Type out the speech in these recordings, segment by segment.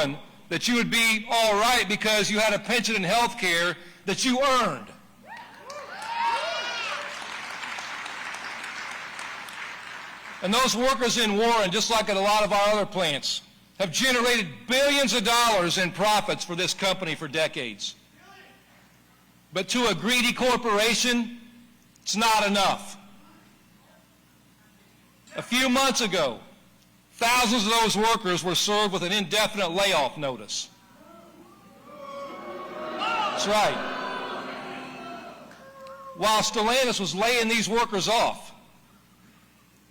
knowing that you would be all right because you had a pension and health care that you earned. And those workers in Warren, just like at a lot of our other plants, have generated billions of dollars in profits for this company for decades. But to a greedy corporation, it's not enough. A few months ago, thousands of those workers were served with an indefinite layoff notice. That's right. While Stellantis was laying these workers off,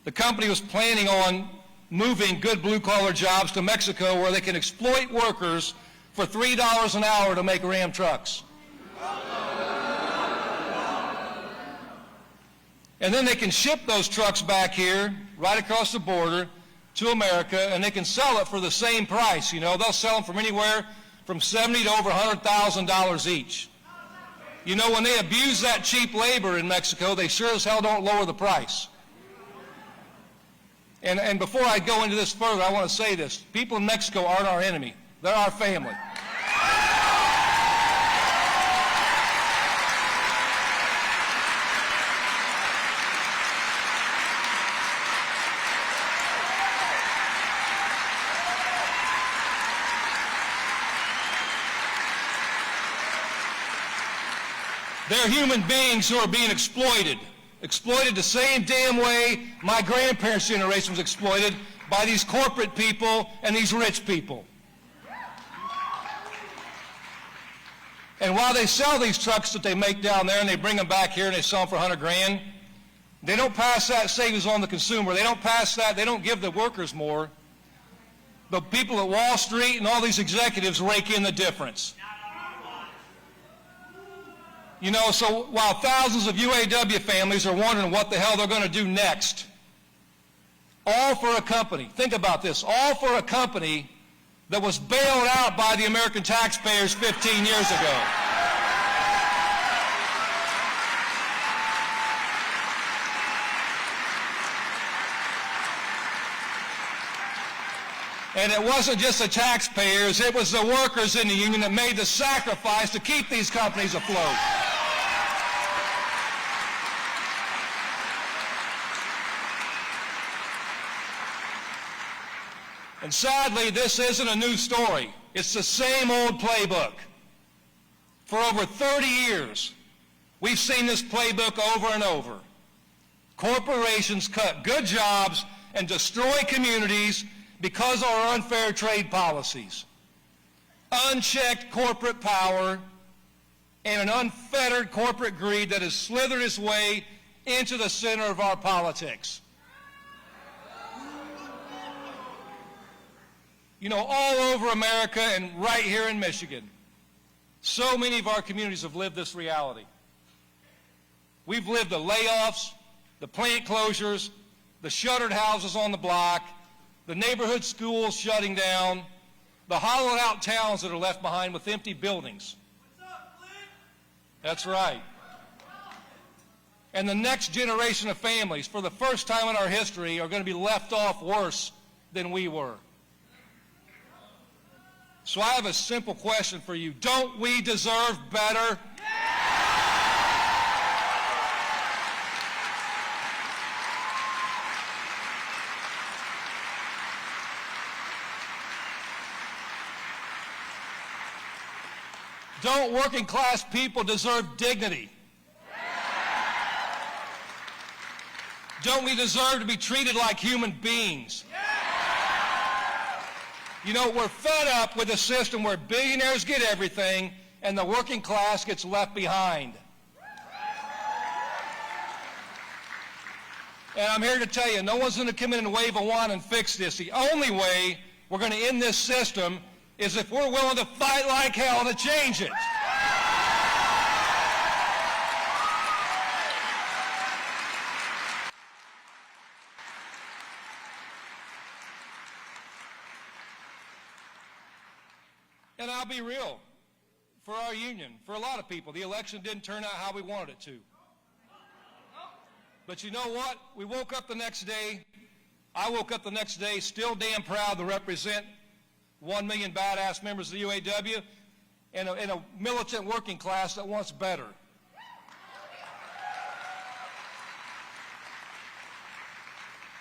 the company was planning on moving good blue-collar jobs to Mexico where they can exploit workers for $3 an hour to make Ram trucks. And then they can ship those trucks back here, right across the border, to America, and they can sell it for the same price. You know, they'll sell them from anywhere from $70,000 to over $100,000 each. You know, when they abuse that cheap labor in Mexico, they sure as hell don't lower the price. And before I go into this further, I want to say this. People in Mexico aren't our enemy. They're our family. They're human beings who are being exploited the same damn way my grandparents' generation was exploited by these corporate people and these rich people. And while they sell these trucks that they make down there and they bring them back here and they sell them for $100,000, they don't pass that savings on the consumer. They don't pass that. They don't give the workers more. The people at Wall Street and all these executives rake in the difference. You know, so while thousands of UAW families are wondering what the hell they're going to do next, all for a company, think about this, all for a company that was bailed out by the American taxpayers 15 years ago. And it wasn't just the taxpayers, it was the workers in the union that made the sacrifice to keep these companies afloat. And sadly, this isn't a new story. It's the same old playbook. For over 30 years, we've seen this playbook over and over. Corporations cut good jobs and destroy communities because of our unfair trade policies. Unchecked corporate power and an unfettered corporate greed that has slithered its way into the center of our politics. You know, all over America and right here in Michigan, so many of our communities have lived this reality. We've lived the layoffs, the plant closures, the shuttered houses on the block, the neighborhood schools shutting down, the hollowed out towns that are left behind with empty buildings. What's up, Clint? That's right. And the next generation of families, for the first time in our history, are going to be left off worse than we were. So I have a simple question for you. Don't we deserve better? Don't working class people deserve dignity? Don't we deserve to be treated like human beings? You know, we're fed up with a system where billionaires get everything and the working class gets left behind. And I'm here to tell you, no one's going to come in and wave a wand and fix this. The only way we're going to end this system is if we're willing to fight like hell to change it. And I'll be real, for our union, for a lot of people, the election didn't turn out how we wanted it to. But you know what? We woke up the next day, I woke up the next day still damn proud to represent 1 million badass members of the UAW, and a militant working class that wants better.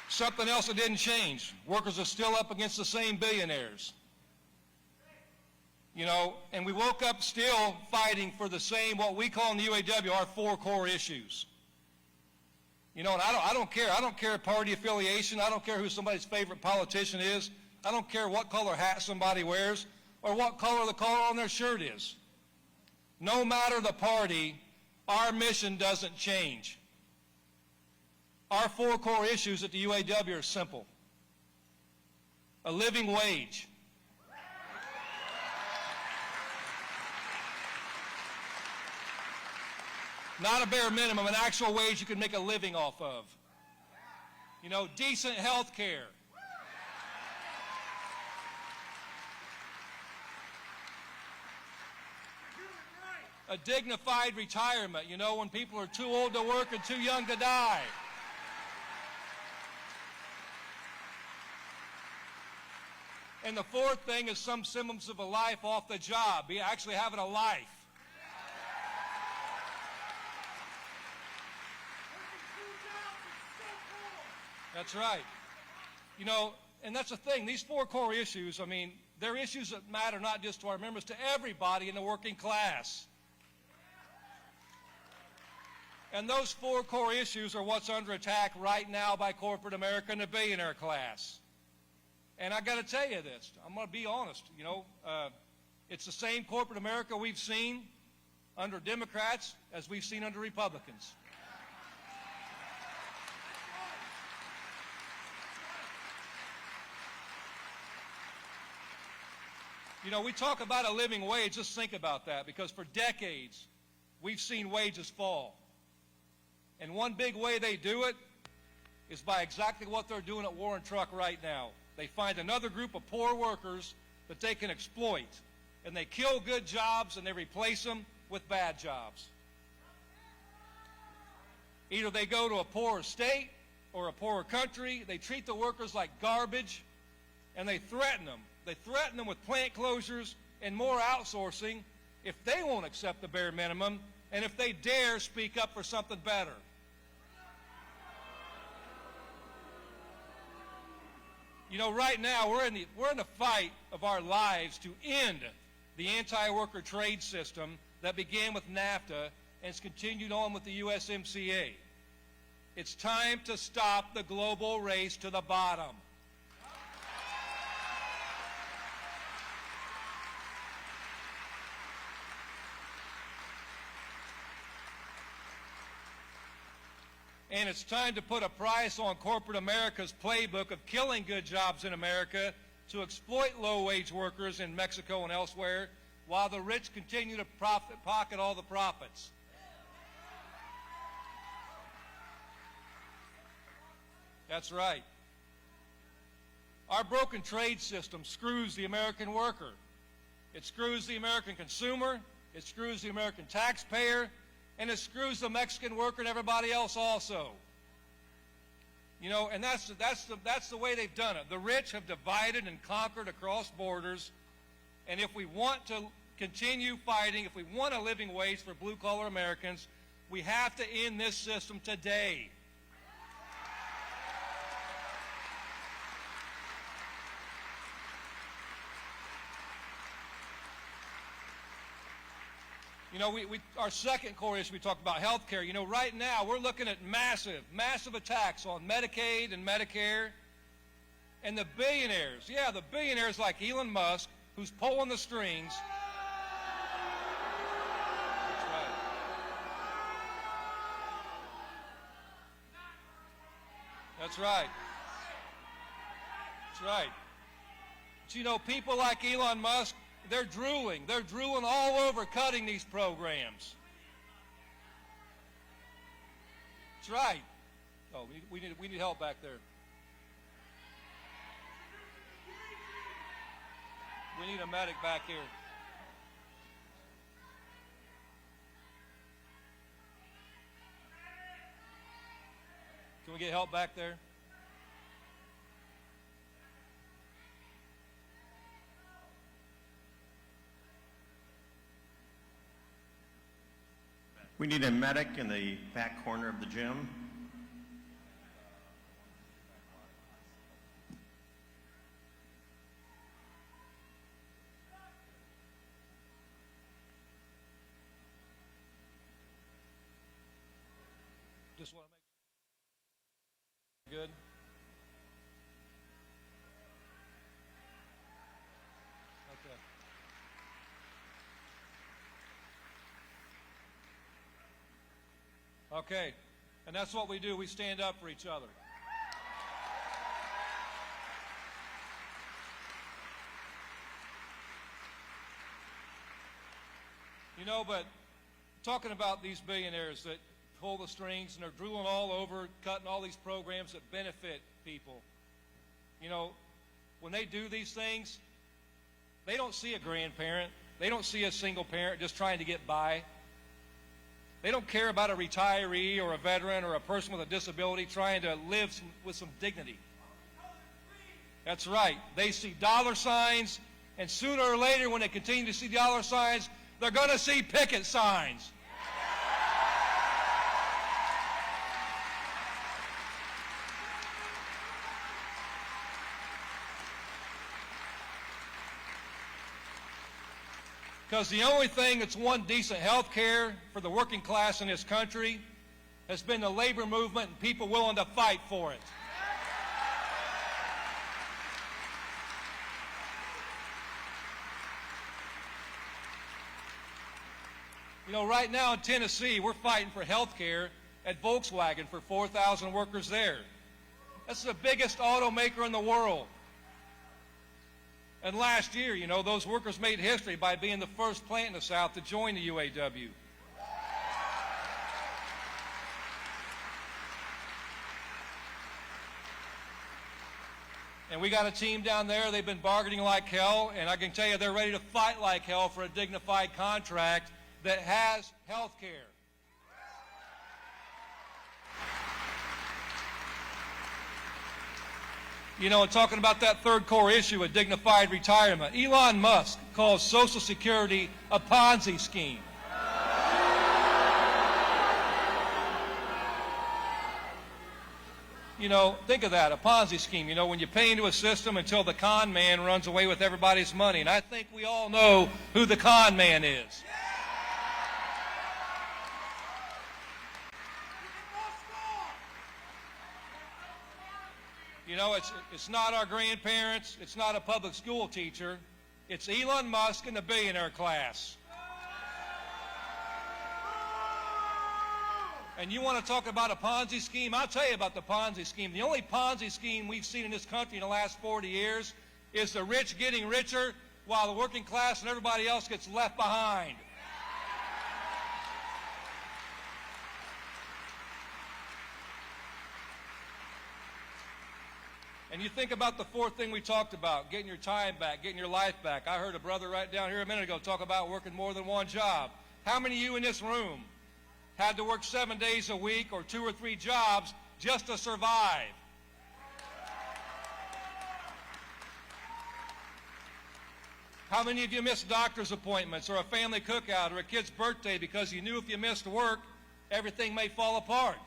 Something else that didn't change. Workers are still up against the same billionaires. You know, and we woke up still fighting for the same, what we call in the UAW, our 4 core issues. You know, and I don't care. I don't care party affiliation. I don't care who somebody's favorite politician is. I don't care what color hat somebody wears or what color the collar on their shirt is. No matter the party, our mission doesn't change. Our 4 core issues at the UAW are simple. A living wage. Not a bare minimum, an actual wage you can make a living off of. You know, decent health care. A dignified retirement, you know, when people are too old to work and too young to die. And the 4th thing is some semblance of a life off the job, be actually having a life. That's right. You know, and that's the thing, these 4 core issues, I mean, they're issues that matter not just to our members, to everybody in the working class. And those 4 core issues are what's under attack right now by corporate America and the billionaire class. And I got to tell you this, I'm going to be honest, you know, it's the same corporate America we've seen under Democrats as we've seen under Republicans. You know, we talk about a living wage, just think about that, because for decades we've seen wages fall. And one big way they do it is by exactly what they're doing at War and Truck right now. They find another group of poor workers that they can exploit, and they kill good jobs and they replace them with bad jobs. Either they go to a poorer state or a poorer country, they treat the workers like garbage, and they threaten them. They threaten them with plant closures and more outsourcing if they won't accept the bare minimum and if they dare speak up for something better. You know, right now we're in the fight of our lives to end the anti-worker trade system that began with NAFTA and has continued on with the USMCA. It's time to stop the global race to the bottom. And it's time to put a price on corporate America's playbook of killing good jobs in America to exploit low-wage workers in Mexico and elsewhere while the rich continue to pocket all the profits. That's right. Our broken trade system screws the American worker. It screws the American consumer. It screws the American taxpayer. And it screws the Mexican worker and everybody else also. You know, and that's the way they've done it. The rich have divided and conquered across borders. And if we want to continue fighting, if we want a living wage for blue-collar Americans, we have to end this system today. You know, our second core issue, we talked about health care. You know, right now we're looking at massive attacks on Medicaid and Medicare. And the billionaires, the billionaires like Elon Musk, who's pulling the strings. That's right. That's right. But you know, people like Elon Musk, they're drooling all over cutting these programs. That's right. Oh, we need help back there. We need a medic back here. Can we get help back there? We need a medic in the back corner of the gym. Just want to make good. Okay. Okay, and that's what we do. We stand up for each other. You know, but talking about these billionaires that pull the strings and are drooling all over, cutting all these programs that benefit people. You know, when they do these things, they don't see a grandparent. They don't see a single parent just trying to get by. They don't care about a retiree or a veteran or a person with a disability trying to live with some dignity. That's right. They see dollar signs, and sooner or later, when they continue to see dollar signs, they're going to see picket signs. Because the only thing that's won decent health care for the working class in this country has been the labor movement and people willing to fight for it. You know, right now in Tennessee, we're fighting for health care at Volkswagen for 4,000 workers there. That's the biggest automaker in the world. And last year, you know, those workers made history by being the first plant in the South to join the UAW. And we got a team down there. They've been bargaining like hell, and I can tell you they're ready to fight like hell for a dignified contract that has health care. You know, and talking about that third core issue, a dignified retirement, Elon Musk calls Social Security a Ponzi scheme. You know, think of that, a Ponzi scheme. You know, when you pay into a system until the con man runs away with everybody's money. And I think we all know who the con man is. You know, it's not our grandparents, it's not a public school teacher, it's Elon Musk and the billionaire class. And you want to talk about a Ponzi scheme? I'll tell you about the Ponzi scheme. The only Ponzi scheme we've seen in this country in the last 40 years is the rich getting richer while the working class and everybody else gets left behind. And you think about the fourth thing we talked about, getting your time back, getting your life back. I heard a brother right down here a minute ago talk about working more than one job. How many of you in this room had to work 7 days a week or 2 or 3 jobs just to survive? How many of you missed doctor's appointments or a family cookout or a kid's birthday because you knew if you missed work, everything may fall apart?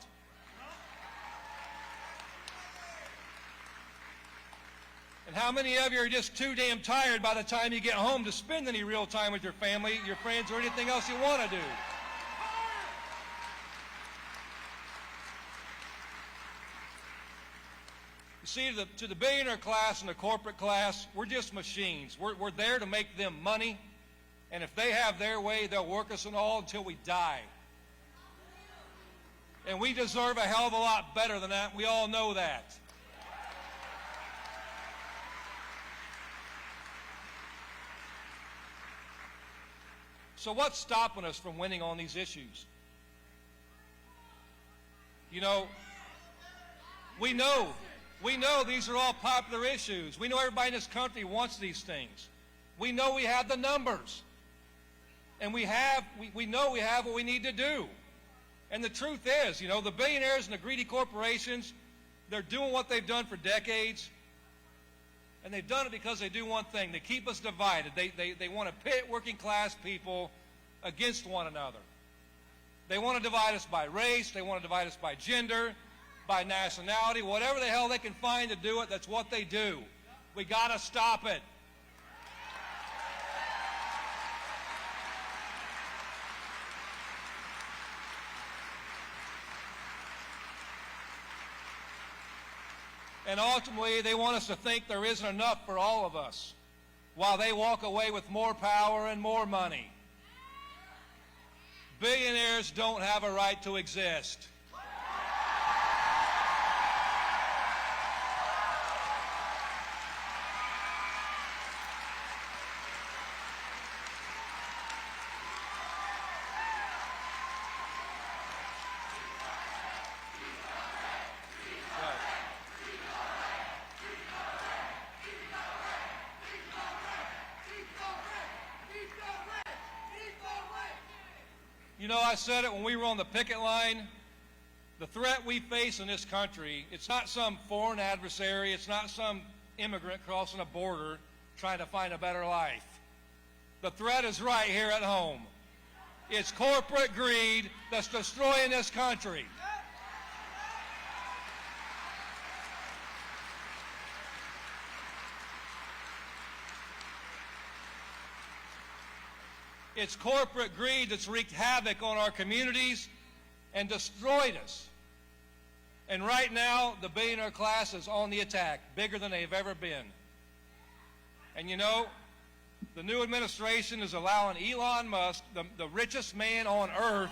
And how many of you are just too damn tired by the time you get home to spend any real time with your family, your friends, or anything else you want to do? You see, to the billionaire class and the corporate class, we're just machines. We're there to make them money, and if they have their way, they'll work us and all until we die. And we deserve a hell of a lot better than that. We all know that. So what's stopping us from winning on these issues? You know, we know these are all popular issues. We know everybody in this country wants these things. We know we have the numbers. And we know we have what we need to do. And the truth is, you know, the billionaires and the greedy corporations, they're doing what they've done for decades. And they've done it because they do one thing. They keep us divided. They want to pit working class people against one another. They want to divide us by race. They want to divide us by gender, by nationality, whatever the hell they can find to do it, that's what they do. We got to stop it. And ultimately, they want us to think there isn't enough for all of us, while they walk away with more power and more money. Billionaires don't have a right to exist. You know, I said it when we were on the picket line. The threat we face in this country, it's not some foreign adversary. It's not some immigrant crossing a border trying to find a better life. The threat is right here at home. It's corporate greed that's destroying this country. It's corporate greed that's wreaked havoc on our communities and destroyed us. And right now, the billionaire class is on the attack, bigger than they've ever been. And you know, the new administration is allowing Elon Musk, the richest man on earth,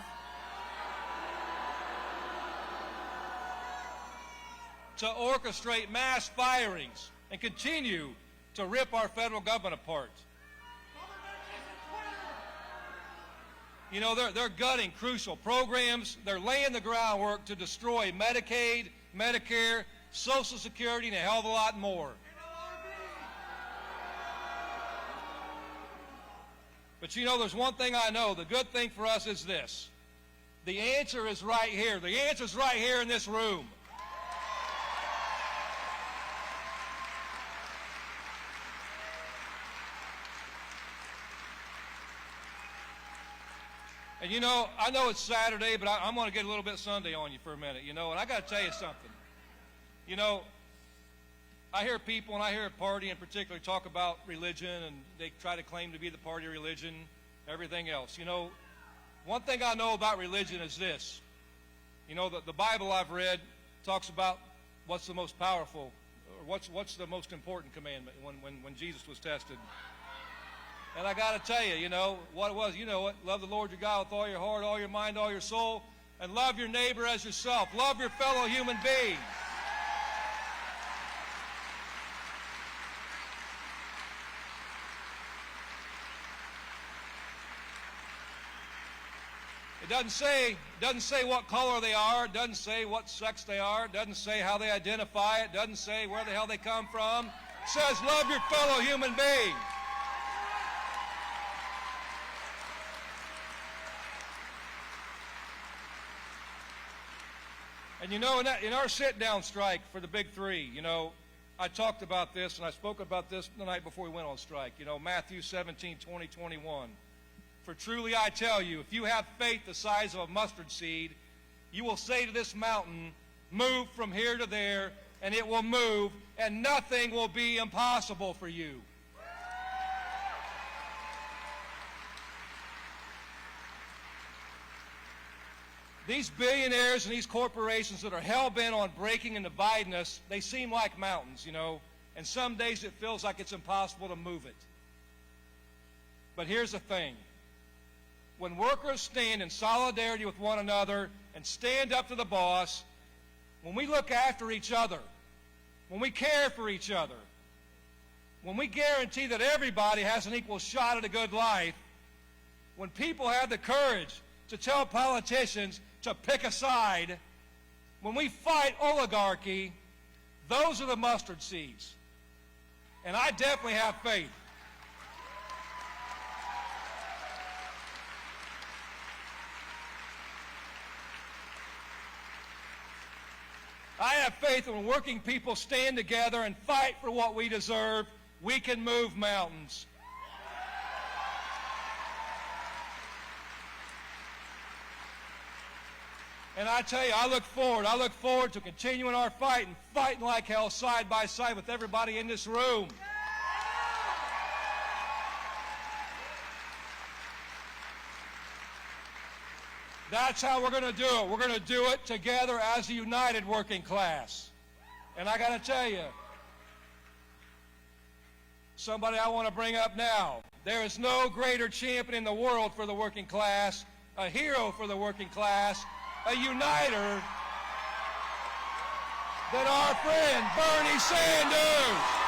to orchestrate mass firings and continue to rip our federal government apart. You know, they're gutting crucial programs. They're laying the groundwork to destroy Medicaid, Medicare, Social Security, and a hell of a lot more. But you know, there's one thing I know. The good thing for us is this. The answer is right here. The answer is right here in this room. And you know, I know it's Saturday, but I'm going to get a little bit Sunday on you for a minute, you know, and I got to tell you something. You know, I hear people, and I hear a party in particular, talk about religion, and they try to claim to be the party of religion, everything else. You know, one thing I know about religion is this. You know, the Bible I've read talks about what's the most powerful, or what's the most important commandment when Jesus was tested. And I got to tell you, you know, what it was, you know it. Love the Lord your God with all your heart, all your mind, all your soul, and love your neighbor as yourself. Love your fellow human being. It doesn't say what color they are. It doesn't say what sex they are. It doesn't say how they identify. It doesn't say where the hell they come from. It says love your fellow human being. And you know, in our sit-down strike for the big three, you know, I talked about this, and I spoke about this the night before we went on strike. You know, Matthew 17, 20, 21. For truly I tell you, if you have faith the size of a mustard seed, you will say to this mountain, move from here to there, and it will move, and nothing will be impossible for you. These billionaires and these corporations that are hell-bent on breaking and dividing us, they seem like mountains, you know, and some days it feels like it's impossible to move it. But here's the thing. When workers stand in solidarity with one another and stand up to the boss, when we look after each other, when we care for each other, when we guarantee that everybody has an equal shot at a good life, when people have the courage to tell politicians to pick a side, when we fight oligarchy, those are the mustard seeds. And I definitely have faith. I have faith that when working people stand together and fight for what we deserve, we can move mountains. And I tell you, I look forward to continuing our fight and fighting like hell side by side with everybody in this room. That's how we're going to do it. We're going to do it together as a united working class. And I got to tell you, somebody I want to bring up now, there is no greater champion in the world for the working class, a hero for the working class, a uniter than our friend Bernie Sanders.